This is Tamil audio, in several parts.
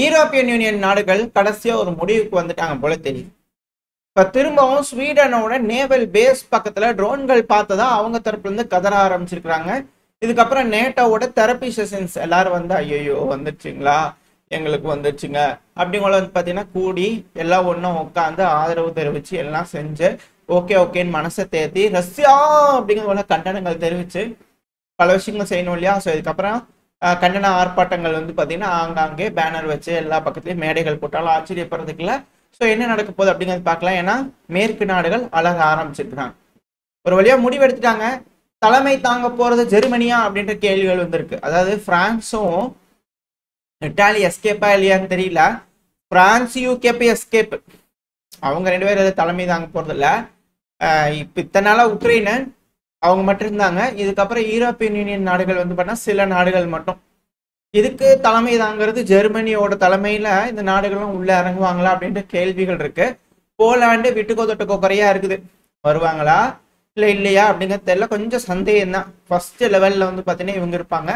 யூரோப்பியன் யூனியன் நாடுகள் கடைசியா ஒரு முடிவுக்கு வந்துட்டாங்க போல தெரியுது. இப்ப திரும்பவும் ஸ்வீடனோட நேவல் பேஸ் பக்கத்துல ட்ரோன்கள் பார்த்ததா அவங்க தரப்புல இருந்து கதற ஆரம்பிச்சிருக்காங்க. இதுக்கப்புறம் நேட்டோவோட தெரப்பி செஷன்ஸ் எல்லாரும் வந்து ஐயோ வந்துருச்சுங்களா, எங்களுக்கு வந்துருச்சுங்க அப்படிங்கள வந்து பாத்தீங்கன்னா கூடி எல்லாம் ஒன்றும் உட்காந்து ஆதரவு தெரிவிச்சு எல்லாம் செஞ்சு ஓகே ஓகேன்னு மனசை தேர்த்தி ரஷ்யா அப்படிங்கிற கண்டனங்கள் தெரிவிச்சு பல விஷயங்கள் செய்யணும் இல்லையா. ஸோ இதுக்கப்புறம் கண்டன ஆர்ப்பாட்டங்கள் வந்து பார்த்தீங்கன்னா ஆங்காங்கே பேனர் வச்சு எல்லா பக்கத்துலையும் மேடைகள் போட்டாலும் ஆச்சரியப்படுறதுக்கு இல்லை. ஸோ என்ன நடக்க போகுது அப்படிங்கிறது பார்க்கலாம். ஏன்னா மேற்கு நாடுகள் அழக ஆரம்பிச்சிருக்காங்க, ஒரு வழியா முடிவு எடுத்துட்டாங்க. தலைமை தாங்க போறது ஜெர்மனியா அப்படின்ற கேள்விகள் வந்திருக்கு. அதாவது பிரான்ஸும் இட்டாலி எஸ்கேப்பா இல்லையான்னு தெரியல. பிரான்ஸ் யூகேபி எஸ்கேப், அவங்க ரெண்டு பேரும் தலைமை தாங்க போறது இல்லை. இப்போ இத்தனை நாளா உக்ரைனு அவங்க மட்டும் இருந்தாங்க. இதுக்கப்புறம் யூரோப்பியன் யூனியன் நாடுகள் வந்து பார்த்தா சில நாடுகள் மட்டும் இதுக்கு தலைமை தாங்கிறது. ஜெர்மனியோட தலைமையில இந்த நாடுகளும் உள்ள இறங்குவாங்களா அப்படின்ற கேள்விகள் இருக்கு. போலாண்டு விட்டுக்கோ தொட்டுக்கோ குறையா இருக்குது, வருவாங்களா இல்லை இல்லையா அப்படிங்கிறது தெரியல, கொஞ்சம் சந்தேகம் தான். ஃபர்ஸ்ட் லெவல்ல வந்து பார்த்தீங்கன்னா இவங்க இருப்பாங்க,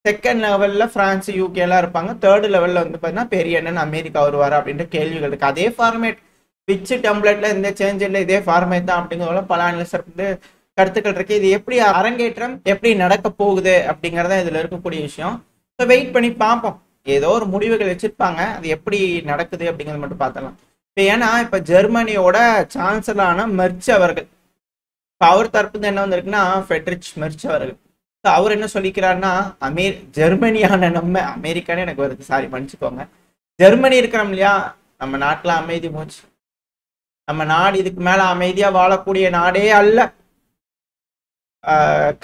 செகண்ட் லெவல்ல பிரான்ஸ் யூகே எல்லாம் இருப்பாங்க, தேர்ட் லெவல்ல வந்து பார்த்தீங்கன்னா பெரிய அண்ணன் அமெரிக்கா வருவாரா அப்படின்ற கேள்விகள் இருக்கு. அதே ஃபார்மேட் பிச்சு டெம்ப்ளேட்ல இந்த சேஞ்ச் இல்லை, இதே ஃபார்மேட் தான் அப்படிங்கிறத பல அனலிஸ்டர் வந்து கருத்துக்கள் இருக்கு. இது எப்படி அரங்கேற்றம் எப்படி நடக்க போகுது அப்படிங்கறத இதுல இருக்கக்கூடிய விஷயம். ஸோ வெயிட் பண்ணி பார்ப்போம். ஏதோ ஒரு முடிவுகள் வச்சிருப்பாங்க, அது எப்படி நடக்குது அப்படிங்கறத மட்டும் பார்த்தலாம். இப்போ ஏன்னா இப்போ ஜெர்மனியோட சான்சலரான மெர்ச் அவர்கள், இப்போ அவர் தரப்புல என்ன வந்திருக்குன்னா ஃபெட்ரிச் மெர்ச் அவர்கள். ஸோ அவர் என்ன சொல்லிக்கிறாருன்னா ஜெர்மனியான நம்ம அமெரிக்கானே எனக்கு வருது, சாரி மன்னிச்சுக்கோங்க, ஜெர்மனி இருக்கிறோம் இல்லையா, நம்ம நாட்டில் அமைதி போச்சு, நம்ம நாடு இதுக்கு மேல அமைதியா வாழக்கூடிய நாடே அல்ல.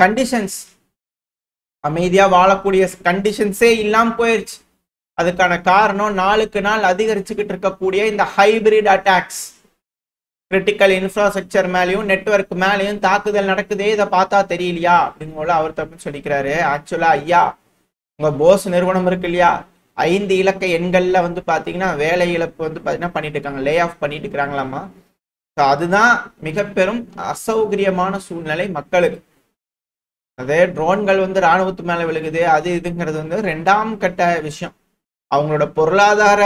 கண்டிஷன்ஸ் அமைதியா வாழக்கூடிய கண்டிஷன்ஸே இல்லாம போயிடுச்சு. அதுக்கான காரணம் நாளுக்கு நாள் அதிகரிச்சுக்கிட்டு இருக்கக்கூடிய இந்த ஹைபிரிட் அட்டாக்ஸ். கிரிட்டிக்கல் இன்ஃப்ராஸ்ட்ரக்சர் மேலேயும் நெட்வொர்க் மேலேயும் தாக்குதல் நடக்குதே, இதை பார்த்தா தெரியலையா அப்படிங்கல அவர் தப்பு சொல்லிக்கிறாரு. ஆக்சுவலா ஐயா, உங்க போஸ் நிறுவனம் இருக்கு இல்லையா, 5 இலக்க எண்கள்ல வந்து பாத்தீங்கன்னா வேலை இழப்பு வந்து பாத்தீங்கன்னா பண்ணிட்டு இருக்காங்க, லே ஆஃப் பண்ணிட்டு இருக்கிறாங்களாமா. அதுதான் மிக பெரும் அசௌகரியமான சூழ்நிலை மக்களுக்கு. அதே ட்ரோன்கள் வந்து ராணுவத்து மேல விழுகுது, அது இதுங்கிறது வந்து 2ஆம் கட்ட விஷயம். அவங்களோட பொருளாதார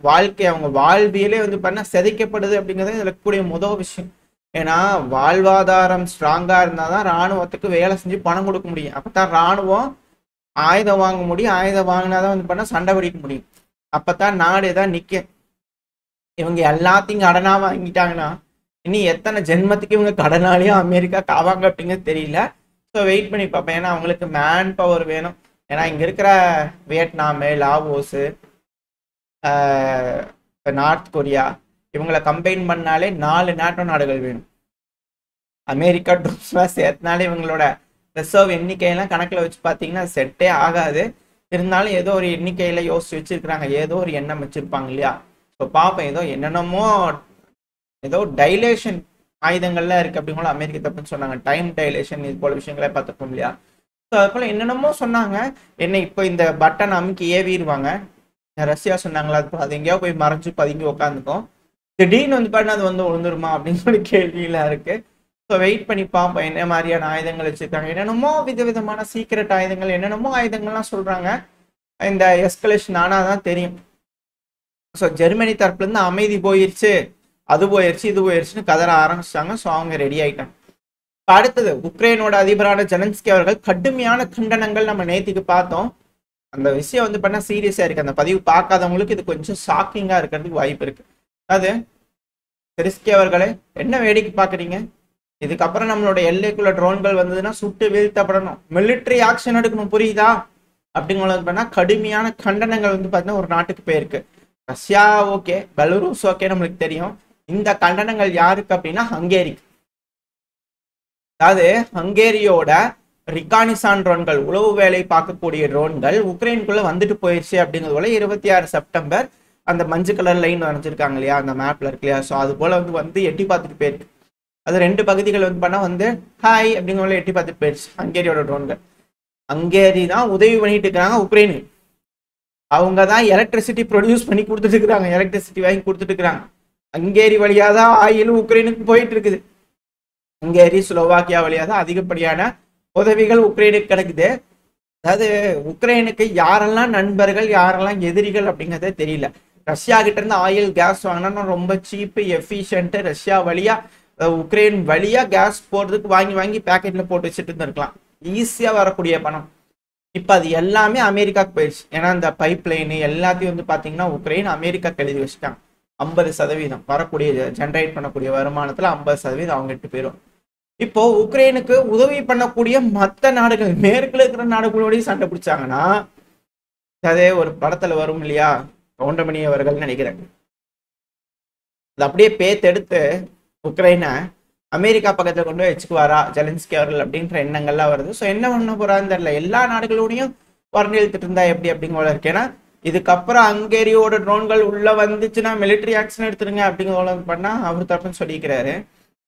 வாழ்க்கை, அவங்க வாழ்வியலே வந்து பண்ண சிதைக்கப்படுது அப்படிங்கிறது இதுல கூடிய முதல் விஷயம். ஏன்னா வாழ்வாதாரம் ஸ்ட்ராங்கா இருந்தாதான் ராணுவத்துக்கு வேலை செஞ்சு பணம் கொடுக்க முடியும். அப்பதான் ராணுவம் ஆயுதம் வாங்க முடியும், ஆயுதம் வாங்கினாதான் வந்து பண்ண சண்டை பிடிக்க முடியும், அப்பதான் நாடு ஏதாவது நிக்க. இவங்க எல்லாத்தையும் கடனா வாங்கிட்டாங்கன்னா இனி எத்தனை ஜென்மத்துக்கு இவங்க கடனாலையும் அமெரிக்கா காவாங்க அப்படிங்கிறது தெரியல. ஸோ வெயிட் பண்ணி பார்ப்பேன். ஏன்னா அவங்களுக்கு மேன் பவர் வேணும். ஏன்னா இங்க இருக்கிற வியட்நாமு, லாவோஸு, நார்த் கொரியா இவங்களை கம்பைன் பண்ணாலே 4 நாட்டோ நாடுகள் வேணும். அமெரிக்கா ட்ரூப்ஸ்லாம் சேர்த்தனாலே இவங்களோட ரிசர்வ் எண்ணிக்கையெல்லாம் கணக்கில் வச்சு பார்த்தீங்கன்னா செட்டே ஆகாது. இருந்தாலும் ஏதோ ஒரு எண்ணிக்கையில யோசிச்சு வச்சிருக்கிறாங்க, ஏதோ ஒரு எண்ணம் வச்சிருப்பாங்க இல்லையா. ஸோ பார்ப்பேன், ஏதோ என்னென்னமோ ஏதோ டைலேஷன் ஆயுதங்கள்லாம் இருக்கு அப்படிங்களா அமெரிக்கா தப்புன்னு சொன்னாங்க, டைம் டைலேஷன் இது போல விஷயங்களே பார்த்துருக்கோம் இல்லையா. ஸோ அது போல என்னென்னமோ சொன்னாங்க. என்ன இப்போ இந்த பட்டன் அமுக்கி ஏவிடுவாங்க, ரஷ்யா சொன்னாங்களா, அது எங்கேயோ போய் மறைஞ்சு பதுங்கி உட்காந்துக்கும், திடீர்னு வந்து பாருன்னா அது வந்து விழுந்துருமா அப்படின்னு சொல்லி கேள்வியெல்லாம் இருக்கு. ஸோ வெயிட் பண்ணி பார்ப்போம் என்ன மாதிரியான ஆயுதங்கள் வச்சிருக்காங்க. என்னென்னமோ விதவிதமான சீக்கிரட் ஆயுதங்கள், என்னென்னமோ ஆயுதங்கள்லாம் சொல்றாங்க. இந்த எஸ்கலேஷன் ஆனாதான் தெரியும். ஸோ ஜெர்மனி தரப்புல இருந்து அமைதி போயிருச்சு, அது போயிருச்சு, இது போயிருச்சுன்னு கதற ஆரம்பிச்சிட்டாங்க. ஸோ அவங்க ரெடி ஆயிட்டாங்க. அடுத்தது உக்ரைனோட அதிபரான ஜெலன்ஸ்கி அவர்கள் கடுமையான கண்டனங்கள் நம்ம நேத்திக்கு பார்த்தோம். அந்த விஷயம் வந்து பண்ணா சீரியஸா இருக்கு. அந்த பதிவு பார்க்காதவங்களுக்கு இது கொஞ்சம் ஷாக்கிங்கா இருக்கிறதுக்கு வாய்ப்பு இருக்கு. அது ஜெலன்ஸ்கி அவர்களே என்ன வேடிக்கை பாக்குறீங்க, இதுக்கப்புறம் நம்மளோட எல்லைக்குள்ள ட்ரோன்கள் வந்ததுன்னா சுட்டு வீழ்த்தப்படணும், மிலிட்டரி ஆக்ஷன் எடுக்கணும், புரியுதா அப்படிங்கிறது பண்ணா கடுமையான கண்டனங்கள் வந்து பார்த்தீங்கன்னா ஒரு நாட்டுக்கு போயிருக்கு. ரஷ்யா ஓகே, பெலருஸ் ஓகே, நம்மளுக்கு தெரியும். இந்த கண்டனங்கள் யாருக்கு அப்படின்னா ஹங்கேரிக்கு. அதாவது ஹங்கேரியோட ரிகானிசான் ட்ரோன்கள், உளவு வேலை பார்க்கக்கூடிய ட்ரோன்கள் உக்ரைனுக்குள்ள வந்துட்டு போயிடுச்சு அப்படிங்கிறது போல 26 செப்டம்பர் அந்த மஞ்சள் கலர் லைன் வரைஞ்சிருக்காங்க இல்லையா, அந்த மேப்ல இருக்கு இல்லையா. ஸோ அது போல வந்து எட்டி பார்த்துட்டு போயிருக்கு. அது 2 பகுதிகள் வந்து பண்ணா வந்து ஹாய் அப்படிங்கிற எட்டி பார்த்துட்டு போயிடுச்சு ஹங்கேரியோட ட்ரோன்கள். ஹங்கேரி தான் உதவி பண்ணிட்டு இருக்கிறாங்க உக்ரைனுக்கு. அவங்க தான் எலக்ட்ரிசிட்டி ப்ரொடியூஸ் பண்ணி கொடுத்துட்டு இருக்கிறாங்க, எலக்ட்ரிசிட்டி வாங்கி கொடுத்துட்டு இருக்கிறாங்க. ஹங்கேரி வழியா தான் ஆயிலும் உக்ரைனுக்கு போயிட்டு இருக்குது. ஹங்கேரி, ஸ்லோவாக்கியா வழியா தான் அதிகப்படியான உதவிகள் உக்ரைனுக்கு கிடைக்குது. அதாவது உக்ரைனுக்கு யாரெல்லாம் நண்பர்கள் யாரெல்லாம் எதிரிகள் அப்படிங்கிறதே தெரியல. ரஷ்யா கிட்ட இருந்து ஆயில் கேஸ் வாங்கினா ரொம்ப சீப்பு எஃபிஷியன்ட். ரஷ்யா வழியா உக்ரைன் வழியா கேஸ் போறதுக்கு வாங்கி வாங்கி பேக்கெட்ல போட்டு வச்சுட்டு இருந்திருக்கலாம், ஈஸியா வரக்கூடிய பணம். இப்ப அது எல்லாமே அமெரிக்காவுக்கு போயிடுச்சு. ஏன்னா இந்த பைப் லைன் எல்லாத்தையும் வந்து பாத்தீங்கன்னா உக்ரைன் அமெரிக்காக்கு எழுதி வச்சுட்டாங்க. 50% வரக்கூடிய ஜென்ரேட் பண்ணக்கூடிய வருமானத்துல 50% அவங்ககிட்ட போயிடும். இப்போ உக்ரைனுக்கு உதவி பண்ணக்கூடிய மற்ற நாடுகள், மேற்குல இருக்கிற நாடுகளோடய சண்டை பிடிச்சாங்கன்னா, அதே ஒரு படத்துல வரும் இல்லையா, கவுண்டமணி அவர்கள் நினைக்கிறேன், அது அப்படியே பேத்தெடுத்து உக்ரைனை அமெரிக்கா பக்கத்துல கொண்டு போய் வச்சுக்குவாரா ஜெலன்ஸ்கி அவர்கள் அப்படின்ற எண்ணங்கள்லாம் வருது. ஸோ என்ன பண்ண போறான்னு தெரியல. எல்லா நாடுகளோடையும் வரண்டு இழுத்துட்டு இருந்தா எப்படி அப்படிங்கிற இருக்கு. ஏன்னா இதுக்கப்புறம் ஹங்கேரியோட ட்ரோன்கள் உள்ள வந்துச்சுன்னா மிலிட்டரி ஆக்ஷன் எடுத்துருங்க அப்படிங்கிற பண்ணா அவர் தப்புன்னு சொல்லிக்கிறாரு.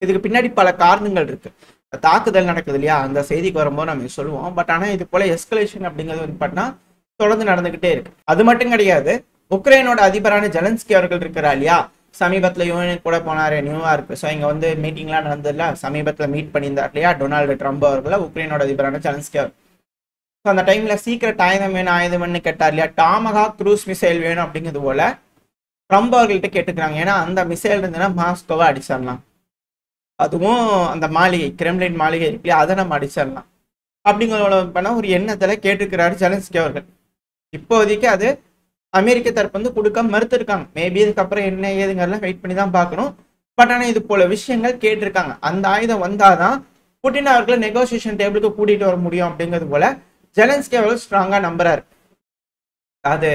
இதுக்கு பின்னாடி பல காரணங்கள் இருக்கு. தாக்குதல் நடக்குது இல்லையா, அந்த செய்திக்கு வரும்போது நம்ம சொல்லுவோம். பட் ஆனா இது போல எஸ்கலேஷன் அப்படிங்கிறது வந்து பண்ணா தொடர்ந்து நடந்துகிட்டே இருக்கு. அது மட்டும் கிடையாது, உக்ரைனோட அதிபரான ஜெலன்ஸ்கி அவர்கள் இருக்கிறா இல்லையா, சமீபத்தில் யூஎன் கூட போனாரு நியூயார்க். ஸோ இங்க வந்து மீட்டிங்லாம் நடந்ததுல சமீபத்தில் மீட் பண்ணியிருந்தார் இல்லையா டொனால்டு ட்ரம்ப் அவர்களை, உக்ரைனோட அதிபரான ஜெலன்ஸ்கி அவர். ஸோ அந்த டைம்ல சீக்கிரட் ஆயுதம் வேணும்னு கேட்டார் இல்லையா, டாமஹாக் க்ரூஸ் மிசைல் வேணும் அப்படிங்கிறது போல ட்ரம்ப் அவர்கள்ட்ட கேட்டுக்கிறாங்க. ஏன்னா அந்த மிசைல் இருந்ததுன்னா மாஸ்கோவை அடிச்சிடலாம், அதுவும் அந்த மாளிகை கிரெம்லின் மாளிகை இருக்கு இல்லையா, அதை நம்ம அடிச்சிடலாம் அப்படிங்கிற பண்ண ஒரு எண்ணத்துல கேட்டுக்கிறாரு ஜெலன்ஸ்கி அவர்கள். இப்போதைக்கு அது அமெரிக்க தரப்பு வந்து கொடுக்க மறுத்திருக்காங்க. மேபி இதுக்கப்புறம் என்ன ஏதுங்கெல்லாம் வெயிட் பண்ணி தான் பார்க்கணும். பட் ஆனால் இது போல விஷயங்கள் கேட்டிருக்காங்க. அந்த ஆயுதம் வந்தாதான் புட்டின் அவர்களை நெகோசியேஷன் டேபிளுக்கு கூட்டிட்டு வர முடியும் அப்படிங்கிறது போல ஜெலன்ஸ்கி அவர்கள் ஸ்ட்ராங்கா நம்புறாரு. அது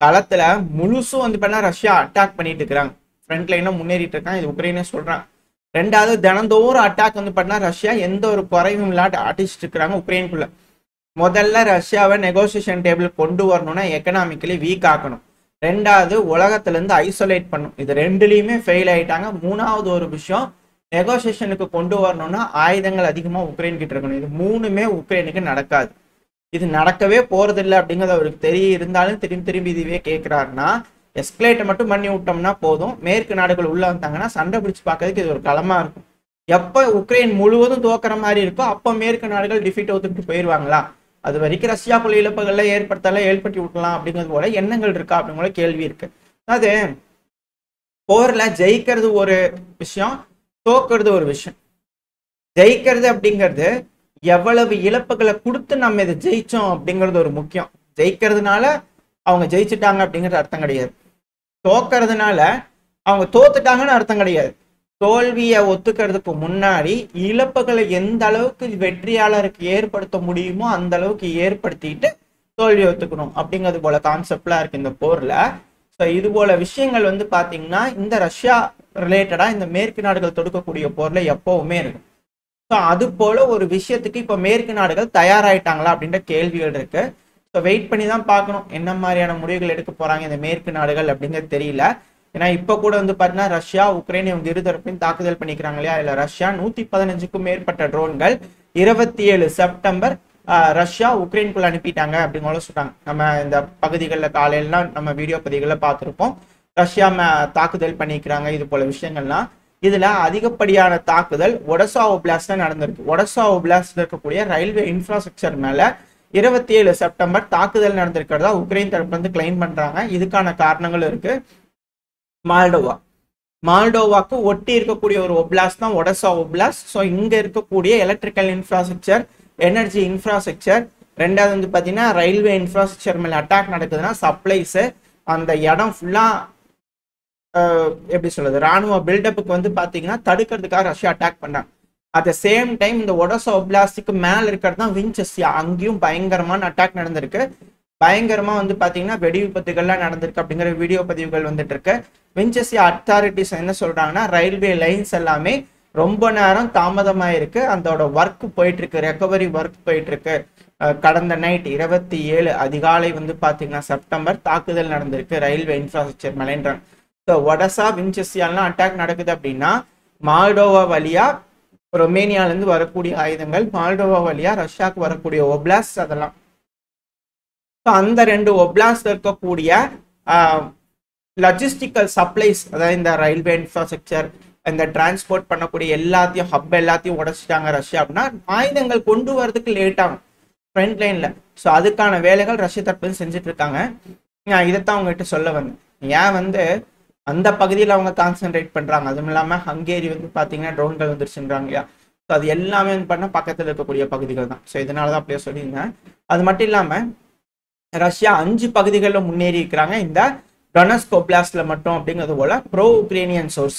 களத்துல முழுசும் வந்து பண்ணா ரஷ்யா அட்டாக் பண்ணிட்டு இருக்கிறாங்க, ஃப்ரண்ட் லைனும் முன்னேறிட்டு இருக்காங்க, இது உக்ரைனே சொல்றாங்க. ரெண்டாவது தினந்தோறும் அட்டாக் வந்து பண்ணா ரஷ்யா எந்த ஒரு குறைவும் இல்லாத அடிச்சுட்டு இருக்கிறாங்க உக்ரைனுக்குள்ள. முதல்ல ரஷ்யாவை நெகோசியேஷன் டேபிள் கொண்டு வரணும்னா எக்கனாமிக்கலி வீக் ஆக்கணும். ரெண்டாவது உலகத்துல இருந்து ஐசோலேட் பண்ணும். இது ரெண்டுலையுமே ஃபெயில் ஆயிட்டாங்க. மூணாவது ஒரு விஷயம், நெகோசியேஷனுக்கு கொண்டு வரணும்னா ஆயுதங்கள் அதிகமா உக்ரைன் கிட்ட இருக்கணும். இது மூணுமே உக்ரைனுக்கு நடக்காது. இது நடக்கவே போறது இல்லை அப்படிங்கிறது அவருக்கு இருந்தாலும் திரும்பி இதுவே கேட்கிறாருன்னா, எஸ்கலேட்டை மட்டும் பண்ணி விட்டோம்னா போதும். மேற்கு நாடுகள் உள்ள வந்தாங்கன்னா சண்டை பிடிச்சு பார்க்கறதுக்கு இது ஒரு களமா இருக்கும். எப்ப உக்ரைன் முழுவதும் தோக்குற மாதிரி இருக்கோ அப்ப மேற்கு நாடுகள் டிஃபீட் ஒத்துக்கிட்டு போயிடுவாங்களா, அது வரைக்கும் ரஷ்யாக்குள்ள இழப்புகள்ல ஏற்படுத்தி விட்டலாம் அப்படிங்கிறது போல எண்ணங்கள் இருக்கா அப்படிங்கிற கேள்வி இருக்கு. அது போர்ல ஜெயிக்கிறது ஒரு விஷயம், தோக்குறது ஒரு விஷயம். ஜெயிக்கிறது அப்படிங்கிறது எவ்வளவு இழப்புகளை கொடுத்து நம்ம இதை ஜெயிச்சோம் அப்படிங்கிறது ஒரு முக்கியம். ஜெயிக்கிறதுனால அவங்க ஜெயிச்சுட்டாங்க அப்படிங்கிறது அர்த்தம் கிடையாது. தோக்கிறதுனால அவங்க தோத்துட்டாங்கன்னு அர்த்தம் கிடையாது. தோல்வியை ஒத்துக்கிறதுக்கு முன்னாடி இழப்புகளை எந்த அளவுக்கு வெற்றியாளருக்கு ஏற்படுத்த முடியுமோ அந்த அளவுக்கு ஏற்படுத்திட்டு தோல்வியை ஒத்துக்கணும் அப்படிங்கிறது போல கான்செப்ட்லாம் இருக்கு இந்த போர்ல. ஸோ இது போல விஷயங்கள் வந்து பாத்தீங்கன்னா இந்த ரஷ்யா ரிலேட்டடா இந்த மேற்கு நாடுகள் தொடுக்கக்கூடிய போர்ல எப்பவுமே இருக்கு. ஸோ அது போல ஒரு விஷயத்துக்கு இப்போ மேற்கு நாடுகள் தயாராயிட்டாங்களா அப்படின்ற கேள்விகள் இருக்கு. ஸோ வெயிட் பண்ணி தான் பார்க்கணும் என்ன மாதிரியான முடிவுகள் எடுக்க போறாங்க இந்த மேற்கு நாடுகள் அப்படிங்கிறது தெரியல. ஏன்னா இப்ப கூட வந்து பாத்தீங்கன்னா ரஷ்யா உக்ரைன் இவங்க இருதரப்பையும் தாக்குதல் பண்ணிக்கிறாங்க இல்லையா, இல்ல ரஷ்யா 115க்கும் மேற்பட்ட ட்ரோன்கள் 27 செப்டம்பர் ரஷ்யா உக்ரைனுக்குள்ள அனுப்பிட்டாங்க அப்படின்னு சொல்றாங்க. நம்ம இந்த பகுதிகளில் காலையெல்லாம் நம்ம வீடியோ பதிவுகளில் பார்த்துருப்போம். ரஷ்யா தாக்குதல் பண்ணிக்கிறாங்க இது போல விஷயங்கள்லாம். இதுல அதிகப்படியான தாக்குதல் ஒடசா ஒப்லாஸ்ட்ல நடந்திருக்கு. ஒடசா ஒப்லாஸ்ட்ல இருக்கக்கூடிய ரயில்வே இன்ஃப்ராஸ்ட்ரக்சர் மேல 27 செப்டம்பர் தாக்குதல் நடந்திருக்கிறதா உக்ரைன் தரப்புல இருந்து கிளைம் பண்றாங்க. இதுக்கான காரணங்கள் இருக்கு. மால்டோவாக்கு ஒட்டி இருக்கக்கூடிய ஒரு ஒப்லாஸ்ட் தான் ஒடசா ஒப்லாஸ்ட். ஸோ இங்க இருக்கக்கூடிய எலக்ட்ரிக்கல் இன்ஃப்ராஸ்ட்ரக்சர், எனர்ஜி இன்ஃப்ராஸ்ட்ரக்சர், ரெண்டாவது வந்து பாத்தீங்கன்னா ரயில்வே இன்ஃப்ராஸ்ட்ரக்சர் மேல அட்டாக் நடக்குதுன்னா சப்ளைஸ் அந்த இடம் ஃபுல்லா எப்படி சொல்றது ராணுவ பில்டப்புக்கு வந்து பாத்தீங்கன்னா தடுக்கிறதுக்காக ரஷ்யா அட்டாக் பண்றாங்க. அட் த சேம் டைம் இந்த ஒடசா ஒப்லாஸ்டுக்கு மேல இருக்கிறது தான் வின்செஸ்யா, அங்கேயும் பயங்கரமான அட்டாக் நடந்திருக்கு. பயங்கரமா வந்து பாத்தீங்கன்னா வெடி விபத்துகள்லாம் நடந்திருக்கு அப்படிங்கிற வீடியோ பதிவுகள் வந்துட்டு இருக்கு. வின்செஸ்யா அத்தாரிட்டிஸ் என்ன சொல்றாங்கன்னா ரயில்வே லைன்ஸ் எல்லாமே ரொம்ப நேரம் தாமதமாயிருக்கு, அதோட ஒர்க் போயிட்டு இருக்கு, ரெக்கவரி ஒர்க் போயிட்டு இருக்கு. கடந்த நைட் 27 அதிகாலை வந்து பாத்தீங்கன்னா செப்டம்பர் தாக்குதல் நடந்திருக்கு ரயில்வே இன்ஃப்ராஸ்ட்ரக்சர் மேலேன்றாங்க. ஸோ ஒடசா வின்செஸ்யாலாம் அட்டாக் நடக்குது அப்படின்னா மால்டோவா வழியா ரொமேனியால இருந்து வரக்கூடிய ஆயுதங்கள், மால்டோவா வழியா ரஷ்யாவுக்கு வரக்கூடிய ஒப்லாஸ்ட், அதெல்லாம் அந்த ரெண்டு ஒப்லாஸ்ட் இருக்கக்கூடிய லாஜிஸ்டிக்கல் சப்ளைஸ், அதாவது இந்த ரயில்வே இன்ஃப்ராஸ்ட்ரக்சர், இந்த டிரான்ஸ்போர்ட் பண்ணக்கூடிய எல்லாத்தையும் ஹப் எல்லாத்தையும் உடைச்சிட்டாங்க ரஷ்யா அப்படின்னா ஆயுதங்கள் கொண்டு வரதுக்கு லேட் ஆகும் ஃப்ரண்ட் லைன்ல. ஸோ அதுக்கான வேலைகள் ரஷ்ய தரப்பு செஞ்சுட்டு இருக்காங்க. இதைத்தான் அவங்ககிட்ட சொல்ல வந்தேன். ஏன் வந்து அந்த பகுதியில் அவங்க கான்சென்ட்ரேட் பண்றாங்க, அதுவும் இல்லாமல் ஹங்கேரி வந்து பார்த்தீங்கன்னா ட்ரோன்கள் வந்துருச்சுன்றாங்க இல்லையா. ஸோ அது எல்லாமே வந்து பண்ணால் பக்கத்தில் இருக்கக்கூடிய பகுதிகள் தான். ஸோ இதனால தான் அப்படியே சொல்லியிருந்தேன். அது மட்டும் இல்லாமல் ரஷ்யா 5 பகுதிகளில் முன்னேறி இருக்கிறாங்க இந்த டொனஸ்க் ஒப்லாஸ்ட்ல மட்டும் அப்படிங்கிறது போல bro Ukrainian source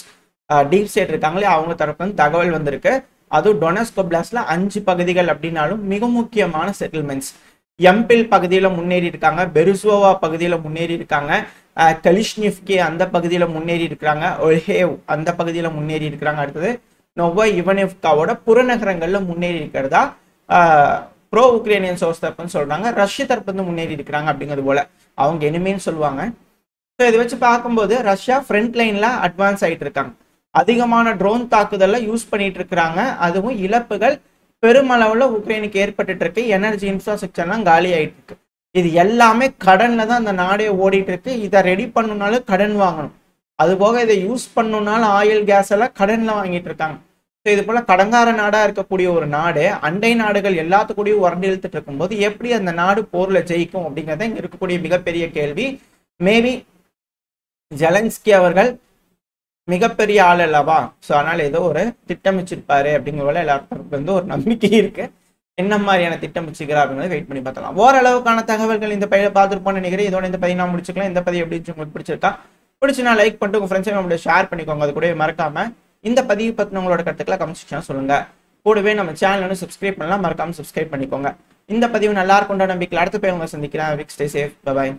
deep state இருக்காங்களே அவங்க தரப்பு வந்து தகவல் வந்திருக்கு. அதுவும் டொனஸ்க் ஒப்லாஸ்ட்ல 5 பகுதிகள் அப்படின்னாலும் மிக முக்கியமான செட்டில்மெண்ட்ஸ். எம்பில் பகுதியில் முன்னேறி இருக்காங்க, பெருசோவா பகுதியில் முன்னேறி இருக்காங்க, கலிஷ்னிவ்கி அந்த பகுதியில் முன்னேறி இருக்கிறாங்க, ஒல்ஹேவ் அந்த பகுதியில் முன்னேறி இருக்கிறாங்க. அடுத்தது நோவோ இவனெவ்காவோட புறநகரங்கள்ல முன்னேறி இருக்கிறதா ப்ரோ உக்ரைனியன் சோர்ஸ் தரப்புன்னு சொல்றாங்க. ரஷ்ய தரப்பு வந்து முன்னேறி இருக்கிறாங்க அப்படிங்கிறது போல அவங்க எனிமேன்னு சொல்லுவாங்க. ஸோ இதை வச்சு பார்க்கும்போது ரஷ்யா ஃப்ரண்ட் லைன்ல அட்வான்ஸ் ஆகிட்டு இருக்காங்க. அதிகமான ட்ரோன் தாக்குதல்ல யூஸ் பண்ணிட்டு இருக்கிறாங்க. அதுவும் இழப்புகள் பெருமளவுல உக்ரைனுக்கு ஏற்பட்டு இருக்கு. எனர்ஜி இன்ஃப்ராஸ்ட்ரக்சர்லாம் காலி ஆயிட்டு இருக்கு. இது எல்லாமே கடன்ல தான் அந்த நாடே ஓடிட்டு இருக்கு. இதை ரெடி பண்ணணும்னாலும் கடன் வாங்கணும், அது போக இதை யூஸ் பண்ணணும்னாலும் ஆயில் கேஸ் எல்லாம் கடன்ல வாங்கிட்டு இருக்காங்க. ஸோ இது போல கடங்கார நாடா இருக்கக்கூடிய ஒரு நாடு அண்டை நாடுகள் எல்லாத்துக்கூடயும் உரண்டு இழுத்துட்டு இருக்கும்போது எப்படி அந்த நாடு போர்ல ஜெயிக்கும் அப்படிங்கிறத இங்க இருக்கக்கூடிய மிகப்பெரிய கேள்வி. மேபி ஜெலன்ஸ்கி அவர்கள் மிகப்பெரிய ஆள் அல்லவா, ஸோ அதனால ஏதோ ஒரு திட்டம் வச்சிருப்பாரு அப்படிங்கிற எல்லாருக்கும் வந்து ஒரு நம்பிக்கை இருக்கு. என்ன மாதிரியான திட்டம் வச்சுக்கிறா அப்படிங்கிறத வெயிட் பண்ணி பார்த்தலாம். ஓரளவுக்கான தகவல்கள் இந்த பதிவை பார்த்துருப்போம்னு நினைக்கிறேன். இதோட இந்த பதிவு நான் முடிச்சுக்கலாம். இந்த பதிவு எப்படி உங்களுக்கு பிடிச்சிருக்கா, பிடிச்சுனா லைக் பண்ணிட்டு உங்க ஃப்ரெண்ட்ஸை நம்மளோட ஷேர் பண்ணிக்கோங்க. அது கூட மறக்காம இந்த பதிவு பற்றின உங்களோட கருத்துக்களை கமெண்ட் செக்ஷன்ல சொல்லுங்க. கூடவே நம்ம சேனல் வந்து சப்ஸ்கிரைப் பண்ணலாம், மறக்காம சப்ஸ்கிரைப் பண்ணிக்கோங்க. இந்த பதிவு நல்லா இருக்கும்ன்ற நம்பிக்கையில் அடுத்த போய் உங்களை சந்திக்கிறேன். Stay safe, by.